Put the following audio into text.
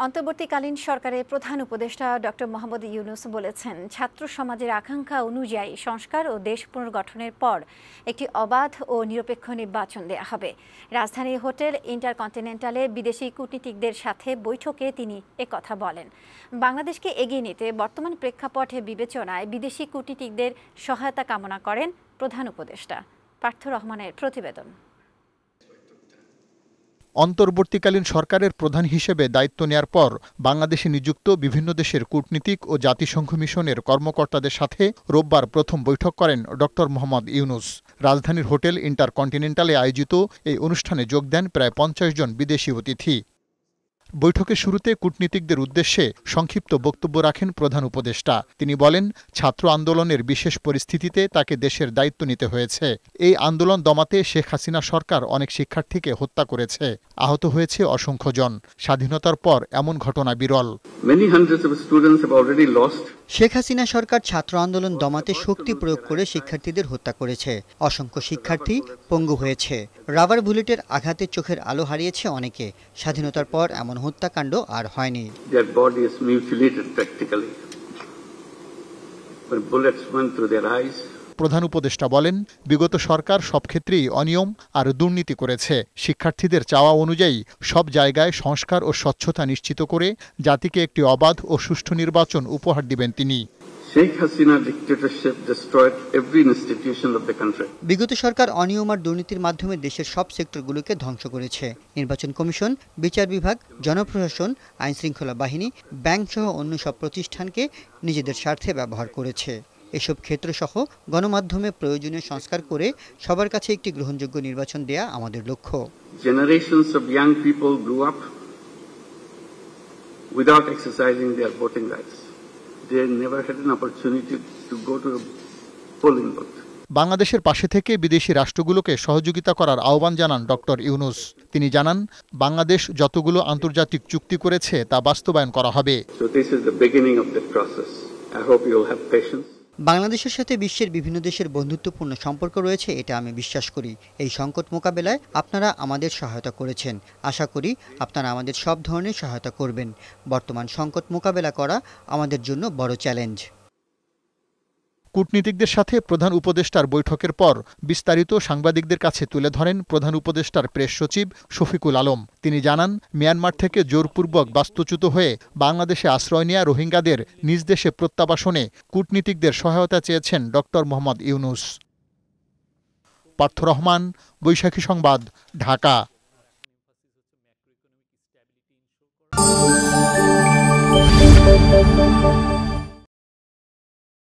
অন্তর্বর্তীকালীন সরকারের প্রধান উপদেষ্টা ডক্টর মোহাম্মদ ইউনূস বলেছেন, ছাত্র সমাজের আকাঙ্ক্ষা অনুযায়ী সংস্কার ও দেশ পুনর্গঠনের পর একটি অবাধ ও নিরপেক্ষ নির্বাচন দেয়া হবে। রাজধানীর হোটেল ইন্টারকন্টিনেন্টালে বিদেশি কূটনীতিকদের সাথে বৈঠকে তিনি একথা বলেন। বাংলাদেশকে এগিয়ে নিতে বর্তমান প্রেক্ষাপটে বিবেচনায় বিদেশি কূটনীতিকদের সহায়তা কামনা করেন প্রধান উপদেষ্টা। পার্থ রহমানের প্রতিবেদন। অন্তর্বর্তীকালীন সরকারের প্রধান হিসেবে দায়িত্ব নেয়ার পর বাংলাদেশে নিযুক্ত বিভিন্ন দেশের কূটনীতিক ও জাতিসংঘ মিশনের কর্মকর্তাদের সাথে রোববার প্রথম বৈঠক করেন ডক্টর মোহাম্মদ ইউনূস। রাজধানীর হোটেল ইন্টারকন্টিনেন্টালে আয়োজিত এই অনুষ্ঠানে যোগ দেন প্রায় ৫০ জন বিদেশি অতিথি। বৈঠকের শুরুতে কূটনীতিকদের উদ্দেশ্যে সংক্ষিপ্ত বক্তব্য রাখেন প্রধান উপদেষ্টা। তিনি বলেন, ছাত্র আন্দোলনের বিশেষ পরিস্থিতিতে তাকে দেশের দায়িত্ব নিতে হয়েছে। এই আন্দোলন দমাতে শেখ হাসিনা সরকার অনেক শিক্ষার্থীকে হত্যা করেছে, আহত হয়েছে অসংখ্য জন। স্বাধীনতার পর এমন ঘটনা বিরল। শেখ হাসিনা সরকার ছাত্র আন্দোলন দমাতে শক্তি প্রয়োগ করে শিক্ষার্থীদের হত্যা করেছে। অসংখ্য শিক্ষার্থী পঙ্গু হয়েছে। রাবার বুলেটের আঘাতে চোখের আলো হারিয়েছে অনেকে। স্বাধীনতার পর এমন হত্যাকাণ্ড আর হয়নি। প্রধান উপদেষ্টা বলেন, বিগত সরকার সব ক্ষেত্রেই অনিয়ম আর দুর্নীতি করেছে। শিক্ষার্থীদের চাওয়া অনুযায়ী সব জায়গায় সংস্কার ও স্বচ্ছতা নিশ্চিত করে জাতিকে একটি অবাধ ও সুষ্ঠু নির্বাচন উপহার দিবেন তিনি। বিগত সরকার অনিয়ম আর দুর্নীতির মাধ্যমে দেশের সব সেক্টরগুলোকে ধ্বংস করেছে। নির্বাচন কমিশন, বিচার বিভাগ, জনপ্রশাসন, আইনশৃঙ্খলা বাহিনী, ব্যাংক সহ অন্য সব প্রতিষ্ঠানকে নিজেদের স্বার্থে ব্যবহার করেছে। এসব ক্ষেত্রসহ গণমাধ্যমে প্রয়োজনীয় সংস্কার করে সবার কাছে একটি গ্রহণযোগ্য নির্বাচন দেয়া আমাদের লক্ষ্য। Generations of young people grew up without exercising their voting rights. They never had an opportunity to go to a polling booth. বাংলাদেশের পাশে থেকে বিদেশি রাষ্ট্রগুলোকে সহযোগিতা করার আহ্বান জানান ডক্টর ইউনূস। তিনি জানান, বাংলাদেশ যতগুলো আন্তর্জাতিক চুক্তি করেছে তা বাস্তবায়ন করা হবে। বাংলাদেশের সাথে বিশ্বের বিভিন্ন দেশের বন্ধুত্বপূর্ণ সম্পর্ক রয়েছে, এটা আমি বিশ্বাস করি। এই সংকট মোকাবেলায় আপনারা আমাদের সহায়তা করেছেন। আশা করি আপনারা আমাদের সব ধরনের সহায়তা করবেন। বর্তমান সংকট মোকাবেলা করা আমাদের জন্য বড় চ্যালেঞ্জ। কূটনীতিকদের সাথে প্রধান উপদেষ্টার বৈঠকের পর বিস্তারিত সাংবাদিকদের কাছে তুলে ধরেন প্রধান উপদেষ্টার প্রেস সচিব শফিকুল আলম। তিনি জানান, মিয়ানমার থেকে জোরপূর্বক বাস্তুচ্যুত হয়ে বাংলাদেশে আশ্রয় নেয়া রোহিঙ্গাদের নিজ দেশে প্রত্যাবাসনে কূটনীতিকদের সহায়তা চেয়েছেন ডক্টর মোহাম্মদ ইউনূস। পার্থ রহমান, বৈশাখী সংবাদ, ঢাকা।